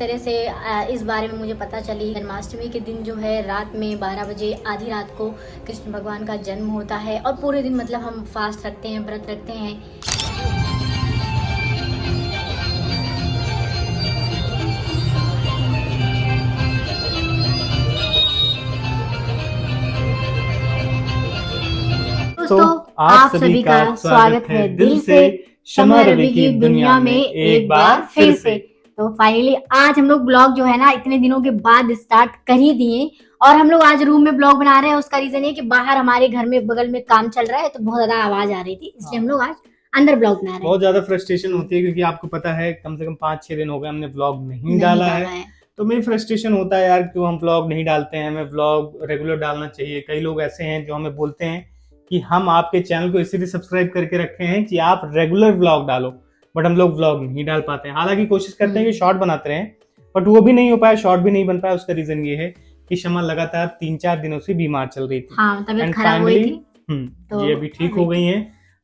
तरह से इस बारे में मुझे पता चली। जन्माष्टमी के दिन जो है रात में 12 बजे आधी रात को कृष्ण भगवान का जन्म होता है और पूरे दिन मतलब हम फास्ट रखते हैं, व्रत रखते हैं। तो आप सभी का स्वागत है दिल से शमा रवि की दुनिया में एक बार फिर से। तो फाइनली आज हम लोग ब्लॉग जो है ना इतने दिनों के बाद स्टार्ट कर ही दिए और हम लोग आज रूम में ब्लॉग बना रहे हैं। उसका रीजन है कि बाहर हमारे घर में बगल में काम चल रहा है तो बहुत ज्यादा आवाज आ रही थी, इसलिए हम लोग आज अंदर ब्लॉग बना रहे हैं। बहुत ज्यादा फ्रस्ट्रेशन होती है क्योंकि आपको पता है कम से कम 5-6 दिन हो गए हमने ब्लॉग नहीं डाला है। तो मेरी फ्रस्ट्रेशन होता है यार क्यों हम ब्लॉग नहीं डालते हैं, हमें ब्लॉग रेगुलर डालना चाहिए। कई लोग ऐसे हैं जो हमें बोलते हैं कि हम आपके चैनल को इसीलिए सब्सक्राइब करके रखे हैं कि आप रेगुलर व्लॉग डालो, बट हम लोग व्लॉग नहीं डाल पाते हैं। हालांकि कोशिश करते हैं कि शॉर्ट बनाते रहें, बट वो भी नहीं हो पाया, शॉर्ट भी नहीं बन पाया। उसका रीजन ये है कि शमा लगातार 3-4 दिनों से बीमार चल रही थी। हाँ, तबीयत खराब हुई थी। तो ये अभी ठीक हो गई हैं।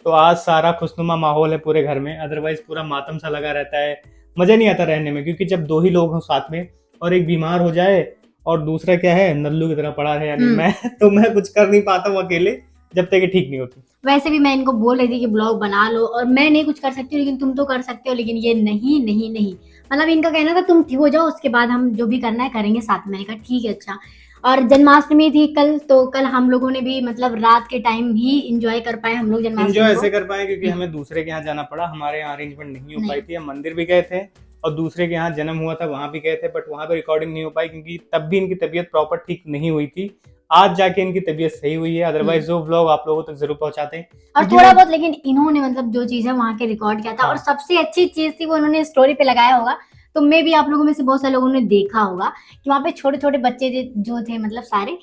तो आज सारा खुशनुमा माहौल है पूरे घर में, अदरवाइज पूरा मातम सा लगा रहता है। मजा नहीं आता रहने में क्योंकि जब 2 ही लोग हों साथ में और एक बीमार हो जाए और दूसरा क्या है नल्लू की तरह पड़ा है, यानी मैं कुछ कर नहीं पाता हूँ अकेले जब तक ये ठीक नहीं होती। वैसे भी मैं इनको बोल रही थी कि ब्लॉग बना लो और मैं नहीं कुछ कर सकती हूँ लेकिन तुम तो कर सकते हो, लेकिन ये नहीं नहीं नहीं, मतलब इनका कहना था तुम ठीक हो जाओ उसके बाद हम जो भी करना है करेंगे साथ में। मैंने कहा ठीक है अच्छा। और जन्माष्टमी थी कल, तो कल हम लोगों ने भी मतलब रात के टाइम ही इंजॉय कर पाए हम लोग जन्माष्टमी। इंजॉय ऐसे कर पाए क्योंकि हमें दूसरे के यहाँ जाना पड़ा, हमारे यहाँ अरेंजमेंट नहीं हो पाई थी। हम मंदिर भी गए थे और दूसरे के यहाँ जन्म हुआ था वहां भी गए थे, बट वहां पे रिकॉर्डिंग नहीं हो पाई क्योंकि तब भी इनकी तबीयत प्रॉपर ठीक नहीं हुई थी। आज जाके इनकी तबीयत सही हुई है, अदरवाइज जो व्लॉग आप लोगों तक जरूर पहुंचाते हैं और थोड़ा बहुत, लेकिन इन्होंने मतलब जो चीज है वहां के रिकॉर्ड किया था। और सबसे अच्छी चीज थी वो इन्होंने स्टोरी पे लगाया होगा, तो मे भी आप लोगों में से बहुत सारे लोगों ने देखा होगा कि वहाँ पे छोटे छोटे बच्चे जो थे, मतलब सारे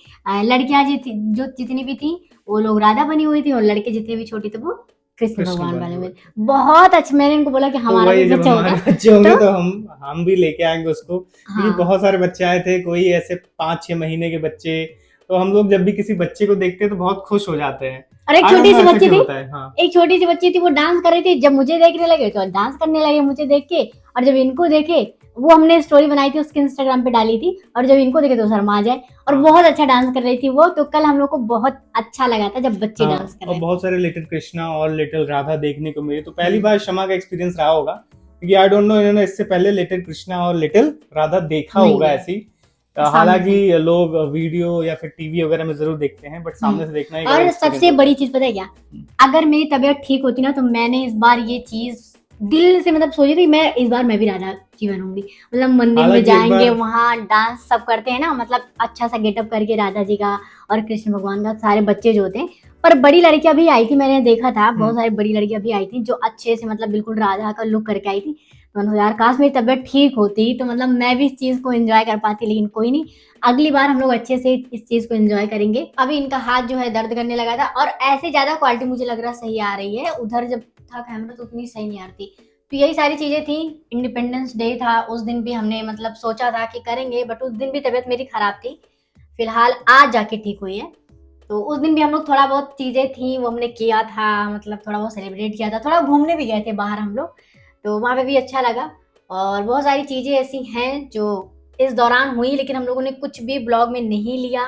लड़कियां जो जितनी भी थी वो लोग राधा बनी हुई थी और लड़के जितने भी छोटे थे वो कृष्ण भगवान वाले में। बहुत अच्छा। मैंने इनको बोला कि हमारा भी बच्चा होगा, बच्चे होंगे तो हम भी लेके आएंगे उसको, क्योंकि बहुत सारे बच्चे आए थे, कोई ऐसे 5-6 महीने के बच्चे। तो हम लोग जब भी किसी बच्चे को देखते हैं तो बहुत खुश हो जाते हैं। और एक छोटी सी बच्ची थी, एक छोटी सी बच्ची थी, वो डांस कर रही थी। जब मुझे देखने लगे तो डांस करने लगे मुझे देख के, और जब इनको देखे, वो हमने स्टोरी बनाई थी उसके इंस्टाग्राम पे डाली थी, और जब इनको देखे तो शर्मा जाए। और बहुत अच्छा डांस कर रही थी वो, तो कल हम लोग को बहुत अच्छा लगा था जब बच्चे डांस कर रहे थे। बहुत सारे लिटिल कृष्णा और लिटिल राधा देखने को मिले, तो पहली बार शमा का एक्सपीरियंस रहा होगा क्योंकि आई डोंट नो इन्होंने इससे पहले लिटिल कृष्णा और लिटिल राधा देखा होगा ऐसी। हालांकि लोग वीडियो या फिर टीवी वगैरह में जरूर देखते हैं, बट सामने से देखना ही। और सबसे बड़ी चीज पता है क्या, अगर मेरी तबीयत ठीक होती ना तो मैंने इस बार ये चीज दिल से मतलब सोची थी, मैं इस बार मैं भी राधा जी बनूंगी। मतलब मंदिर में जाएंगे, वहाँ डांस सब करते हैं ना, मतलब अच्छा सा गेटअप करके राधा जी का और कृष्ण भगवान का, सारे बच्चे जो होते हैं। पर बड़ी लड़कियां भी आई थी, मैंने देखा था बहुत सारी बड़ी लड़कियां भी आई थी जो अच्छे से मतलब बिल्कुल राधा का लुक करके आई थी। तो यार काश मेरी तबीयत ठीक होती तो मतलब मैं भी इस चीज को एंजॉय कर पाती, लेकिन कोई नहीं, अगली बार हम लोग अच्छे से इस चीज को एंजॉय करेंगे। अभी इनका हाथ जो है दर्द करने लगा था और ऐसे ज्यादा क्वालिटी मुझे लग रहा सही आ रही है, उधर जब था कैमरा तो उतनी सही नहीं आ रही थी। तो यही सारी चीजें थी। इंडिपेंडेंस डे था, उस दिन भी हमने मतलब सोचा था कि करेंगे, बट उस दिन भी तबीयत मेरी खराब थी। फिलहाल आज जाके ठीक हुई है। तो उस दिन भी हम लोग थोड़ा बहुत चीजें थी वो हमने किया था, मतलब थोड़ा बहुत सेलिब्रेट किया था, थोड़ा घूमने भी गए थे बाहर हम लोग, तो वहां पे भी अच्छा लगा। और बहुत सारी चीजें ऐसी हैं जो इस दौरान हुई, लेकिन हम लोगों ने कुछ भी ब्लॉग में नहीं लिया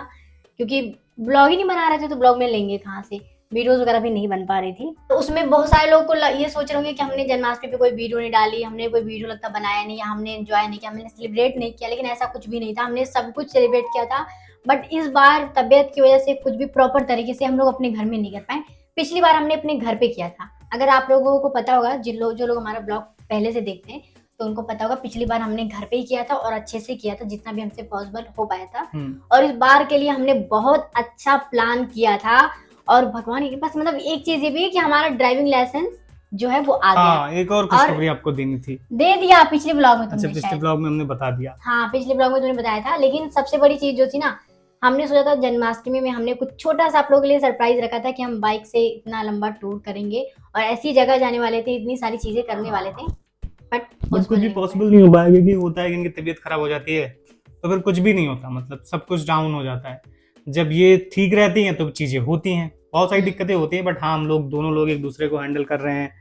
क्योंकि ब्लॉग ही नहीं बना रहे थे, तो ब्लॉग में लेंगे कहाँ से। वीडियोस वगैरह भी नहीं बन पा रही थी। तो उसमें बहुत सारे लोगों को ये सोच रहे होंगे कि हमने जन्माष्टमी पे कोई वीडियो नहीं डाली, हमने कोई वीडियो लगता बनाया नहीं, या हमने एंजॉय नहीं किया, हमने सेलिब्रेट नहीं किया, लेकिन ऐसा कुछ भी नहीं था। हमने सब कुछ सेलिब्रेट किया था, बट इस बार तबियत की वजह से कुछ भी प्रॉपर तरीके से हम लोग अपने घर में नहीं कर पाए। पिछली बार हमने अपने घर पे किया था। अगर आप लोगों को पता होगा, जो लोग हमारा ब्लॉग पहले से देखते हैं तो उनको पता होगा, पिछली बार हमने घर पे ही किया था और अच्छे से किया था जितना भी हमसे पॉसिबल हो पाया था। और इस बार के लिए हमने बहुत अच्छा प्लान किया था, और भगवान के पास मतलब एक चीज ये भी है कि हमारा ड्राइविंग लाइसेंस जो है वो आ गया। एक और खुशखबरी आपको देनी थी, दे दिया पिछले ब्लॉग में तुमने। पिछले ब्लॉग में हमने बता दिया। हाँ, पिछले ब्लॉग में तुमने बताया था, लेकिन सबसे बड़ी चीज जो थी ना, हमने सोचा था जन्माष्टमी में हमने कुछ छोटा सा आप लोगों के लिए सरप्राइज रखा था कि हम बाइक से इतना लंबा टूर करेंगे और ऐसी जगह जाने वाले थे, इतनी सारी चीजें करने वाले थे, बट कुछ भी पॉसिबल नहीं हो पाया क्योंकि होता है कि इनकी तबीयत खराब हो जाती है तो फिर कुछ भी नहीं होता, मतलब सब कुछ डाउन हो जाता है। जब ये ठीक रहती हैं तो चीजें होती हैं, बहुत सारी दिक्कतें होती हैं, बट हाँ हम लोग दोनों लोग एक दूसरे को हैंडल कर रहे हैं,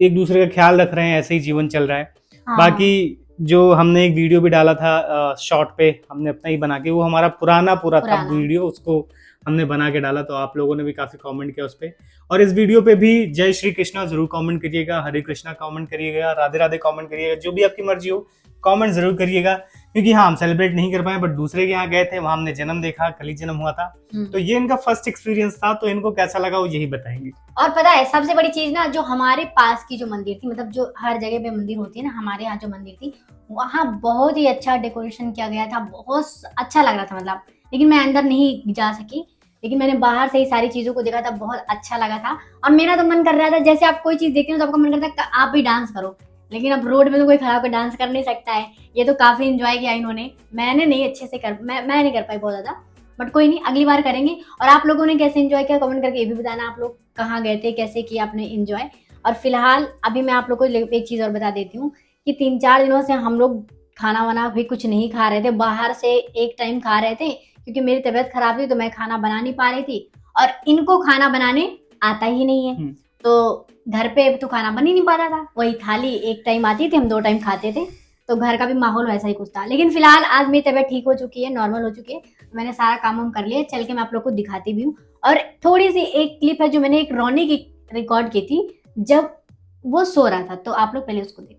एक दूसरे का ख्याल रख रहे हैं, ऐसे ही जीवन चल रहा है। बाकी जो हमने एक वीडियो भी डाला था शॉर्ट पे, हमने अपना ही बना के, वो हमारा पूरा था वीडियो, उसको हमने बना के डाला, तो आप लोगों ने भी काफी कमेंट किया उस पे। और इस वीडियो पे भी जय श्री कृष्णा जरूर कमेंट करिएगा, हरे कृष्णा कमेंट करिएगा, राधे राधे कमेंट करिएगा, जो भी आपकी मर्जी हो कमेंट जरूर करिएगा। क्योंकि हाँ, हम सेलिब्रेट नहीं कर पाए, बट दूसरे के यहाँ गए थे, वहां हमने जन्म देखा, कल ही जन्म हुआ था, तो ये इनका फर्स्ट एक्सपीरियंस था, तो इनको कैसा लगा वो यही बताएंगे। और पता है सबसे बड़ी चीज ना, जो हमारे पास की जो मंदिर थी, मतलब जो हर जगह पे मंदिर होती है ना, हमारे यहाँ जो मंदिर थी वहाँ बहुत ही अच्छा डेकोरेशन किया गया था, बहुत अच्छा लग रहा था मतलब। लेकिन मैं अंदर नहीं जा सकी, लेकिन मैंने बाहर से ही सारी चीजों को देखा था, बहुत अच्छा लगा था। और मेरा तो मन कर रहा था, जैसे आप कोई चीज देखते हो तो आपका मन करता है आप भी डांस करो, लेकिन अब रोड में तो कोई खड़ा होकर डांस कर नहीं सकता है। ये तो काफी एंजॉय किया इन्होंने, मैंने नहीं अच्छे से मैं नहीं कर पाई बहुत ज्यादा, बट कोई नहीं, अगली बार करेंगे। और आप लोगों ने कैसे एंजॉय किया कमेंट करके ये भी बताना, आप लोग कहाँ गए थे, कैसे किया आपने एंजॉय। और फिलहाल अभी मैं आप लोग को एक चीज और बता देती हूँ कि 3-4 दिनों से हम लोग खाना वाना भी कुछ नहीं खा रहे थे, बाहर से एक टाइम खा रहे थे, क्योंकि मेरी तबीयत खराब थी तो मैं खाना बना नहीं पा रही थी, और इनको खाना बनाने आता ही नहीं है, तो घर पे तो खाना बन ही नहीं पाता था, वही थाली एक टाइम आती थी, हम 2 टाइम खाते थे, तो घर का भी माहौल वैसा ही कुछ था। लेकिन फिलहाल आज मेरी तबीयत ठीक हो चुकी है, नॉर्मल हो चुकी है, मैंने सारा काम वाम कर लिया, चल के मैं आप लोग को दिखाती भी हूँ। और थोड़ी सी एक क्लिप है जो मैंने एक रोनी की रिकॉर्ड की थी जब वो सो रहा था, तो आप लोग पहले उसको देखो।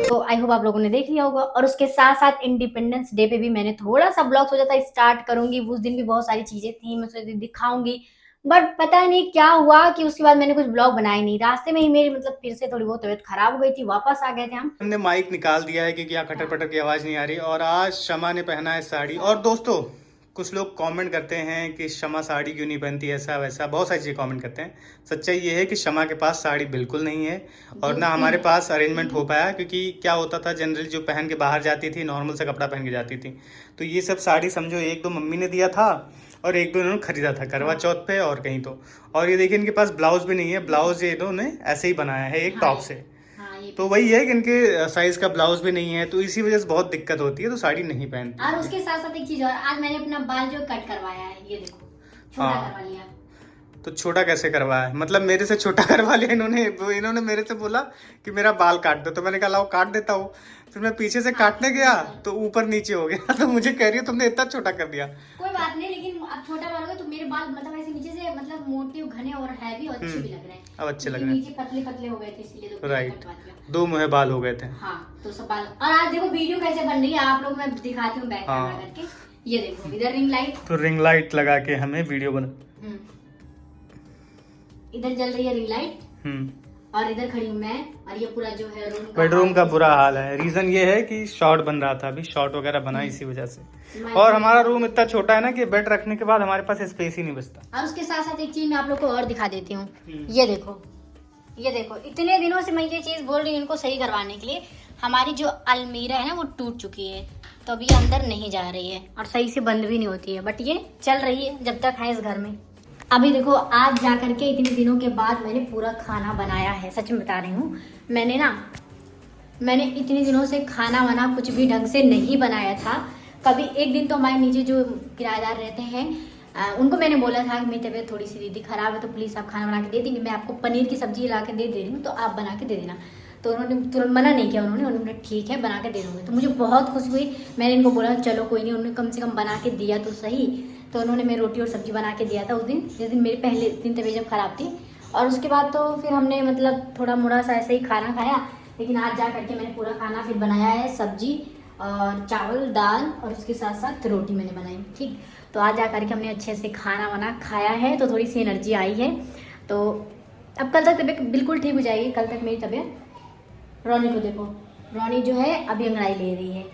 तो आई होप आप लोगों ने देख लिया होगा। और उसके साथ साथ इंडिपेंडेंस डे पे भी मैंने थोड़ा सा ब्लॉग सोचा था स्टार्ट करूंगी, उस दिन भी बहुत सारी चीजें थी, मैं सोची दिखाऊंगी, बट पता नहीं क्या हुआ कि उसके बाद मैंने कुछ ब्लॉग बनाए नहीं, रास्ते में ही मेरी मतलब फिर से थोड़ी बहुत तबीयत खराब हो गई थी, वापस आ गए थे हमने माइक निकाल दिया है क्योंकि यहाँ खटर पटर की आवाज नहीं आ रही। और आज शमा ने पहना है साड़ी। और दोस्तों, कुछ लोग कमेंट करते हैं कि शमा साड़ी क्यों नहीं पहनती, ऐसा वैसा बहुत सारी चीज़ें कमेंट करते हैं। सच्चाई ये है कि शमा के पास साड़ी बिल्कुल नहीं है, और ना हमारे पास अरेंजमेंट हो पाया, क्योंकि क्या होता था जनरली जो पहन के बाहर जाती थी नॉर्मल सा कपड़ा पहन के जाती थी, तो ये सब साड़ी समझो 1-2 मम्मी ने दिया था और 1-2 इन्होंने खरीदा था करवा चौथ पे और कहीं तो। और ये देखिए इनके पास ब्लाउज भी नहीं है, ब्लाउज ये इन्होंने ऐसे ही बनाया है एक टॉप से, तो वही है कि इनके साइज का ब्लाउज भी नहीं है, तो इसी वजह से बहुत दिक्कत होती है, तो साड़ी नहीं पहनती। और उसके साथ साथ एक चीज और, आज मैंने अपना बाल जो कट करवाया है, ये देखो छोटा करवा लिया। तो छोटा कैसे करवाया? मतलब मेरे से छोटा करवा लिया इन्होंने मेरे से बोला कि मेरा बाल काट दो, तो मैंने कहा लाओ काट देता हूँ। फिर मैं पीछे से काटने गया तो ऊपर नीचे हो गया, तो मुझे कह रही है तुमने इतना छोटा कर दिया। कोई बात नहीं, लेकिन अब छोटा बाल होगा तो मेरे बाल मतलब ऐसे नीचे से मतलब मोटे घने और हैवी और अच्छे भी लग रहे हैं। अब अच्छे लग रहे हैं, नीचे पतले पतले हो गए थे इसलिए तो राइट, 2 मुहे बाल हो गए थे। हाँ, तो सब बाल। और आज देखो वीडियो कैसे बन रही है, आप लोग मैं दिखाती हूँ बैक कैमरा करके, ये देखो इधर रिंग लाइट, तो रिंग लाइट लगा के हमें वीडियो बना, इधर जल रही है रिंग लाइट, और इधर खड़ी हूँ मैं, और ये पूरा जो है रूम बेडरूम का बुरा हाल है। रीजन ये है कि शॉर्ट बन रहा था, अभी शॉर्ट वगैरह बना इसी वजह से। और हमारा रूम इतना छोटा है ना कि बेड रखने के बाद हमारे पास स्पेस ही नहीं बचता। और उसके साथ साथ एक चीज मैं आप लोग को और दिखा देती हूँ, ये देखो, ये देखो, इतने दिनों से मैं ये चीज बोल रही हूँ इनको सही करवाने के लिए, हमारी जो अलमीरा है ना वो टूट चुकी है, तो अभी अंदर नहीं जा रही है और सही से बंद भी नहीं होती है, बट ये चल रही है जब तक है इस घर में। अभी देखो आज जा करके इतने दिनों के बाद मैंने पूरा खाना बनाया है, सच में बता रही हूँ। मैंने इतने दिनों से खाना वाना कुछ भी ढंग से नहीं बनाया था। कभी एक दिन तो हमारे नीचे जो किराएदार रहते हैं उनको मैंने बोला था कि मेरी तबीयत थोड़ी सी दीदी खराब है, तो प्लीज़ आप खाना बना के दे देंगे, मैं आपको पनीर की सब्जी ला के दे रही हूँ, तो आप बना के दे देना। तो उन्होंने तुरंत मना नहीं किया, उन्होंने ठीक है बना के दे दूँगी। तो मुझे बहुत खुशी हुई, मैंने इनको बोला चलो कोई नहीं, उन्होंने कम से कम बना के दिया तो सही। तो उन्होंने मेरी रोटी और सब्जी बना के दिया था उस दिन, जिस दिन मेरी पहले दिन तबीयत जब खराब थी। और उसके बाद तो फिर हमने मतलब थोड़ा मोड़ा सा ऐसे ही खाना खाया, लेकिन आज जा करके मैंने पूरा खाना फिर बनाया है, सब्जी और चावल दाल और उसके साथ साथ रोटी मैंने बनाई। ठीक, तो आज जा करके हमने अच्छे से खाना वाना खाया है, तो थोड़ी सी एनर्जी आई है। तो अब कल तक तबीयत बिल्कुल ठीक हो जाएगी। कल तक मेरी तबीयत, रोनी को देखो, रोनी जो है अभी अंगड़ाई ले रही है।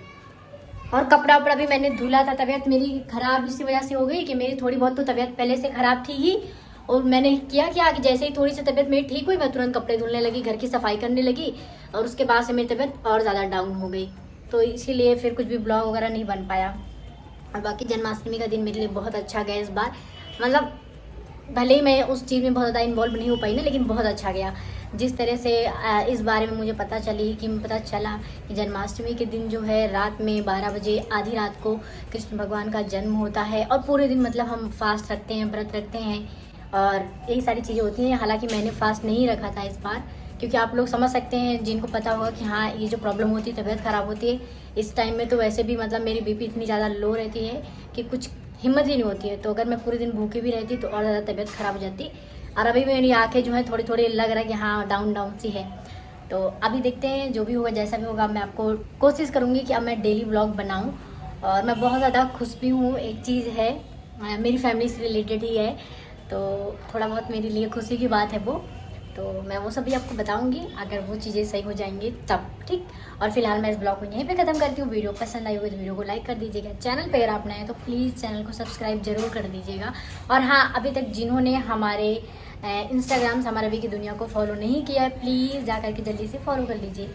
और कपड़ा वपड़ा भी मैंने धुला था, तबीयत मेरी खराब इसी वजह से हो गई कि मेरी थोड़ी बहुत तो तबीयत पहले से खराब थी ही, और मैंने किया क्या कि जैसे ही थोड़ी सी तबीयत मेरी ठीक हुई मैं तुरंत कपड़े धुलने लगी, घर की सफाई करने लगी, और उसके बाद से मेरी तबीयत और ज़्यादा डाउन हो गई, तो इसीलिए फिर कुछ भी ब्लॉग वगैरह नहीं बन पाया। और बाकी जन्माष्टमी का दिन मेरे लिए बहुत अच्छा गया इस बार, मतलब भले ही मैं उस चीज़ में बहुत ज़्यादा इन्वॉल्व नहीं हो पाई ना, लेकिन बहुत अच्छा गया। जिस तरह से इस बारे में मुझे पता चला कि जन्माष्टमी के दिन जो है रात में 12 बजे आधी रात को कृष्ण भगवान का जन्म होता है और पूरे दिन मतलब हम फास्ट रखते हैं, व्रत रखते हैं और यही सारी चीज़ें होती हैं। हालांकि मैंने फास्ट नहीं रखा था इस बार, क्योंकि आप लोग समझ सकते हैं जिनको पता होगा कि हाँ ये जो प्रॉब्लम होती है, तबीयत ख़राब होती है इस टाइम में, तो वैसे भी मतलब मेरी बीपी इतनी ज़्यादा लो रहती है कि कुछ हिम्मत ही नहीं होती है। तो अगर मैं पूरे दिन भूखी भी रहती तो और ज़्यादा तबीयत ख़राब हो जाती। और अभी मेरी आंखें जो है थोड़ी थोड़ी लग रहा है कि हाँ डाउन डाउन सी है। तो अभी देखते हैं जो भी होगा, जैसा भी होगा। मैं आपको कोशिश करूँगी कि अब मैं डेली व्लॉग बनाऊँ। और मैं बहुत ज़्यादा खुश भी हूँ। एक चीज़ है मेरी फैमिली से रिलेटेड ही है, तो थोड़ा बहुत मेरे लिए खुशी की बात है वो। तो मैं वो सब भी आपको बताऊंगी अगर वो चीज़ें सही हो जाएंगी तब, ठीक। और फिलहाल मैं इस ब्लॉग को यहीं पे ख़त्म करती हूँ। वीडियो पसंद आई होगी तो वीडियो को लाइक कर दीजिएगा। चैनल पे अगर आप नए हैं तो प्लीज़ चैनल को सब्सक्राइब जरूर कर दीजिएगा। और हाँ, अभी तक जिन्होंने हमारे इंस्टाग्राम समारवी की दुनिया को फॉलो नहीं किया है, प्लीज़ जा करके जल्दी से फॉलो कर लीजिए।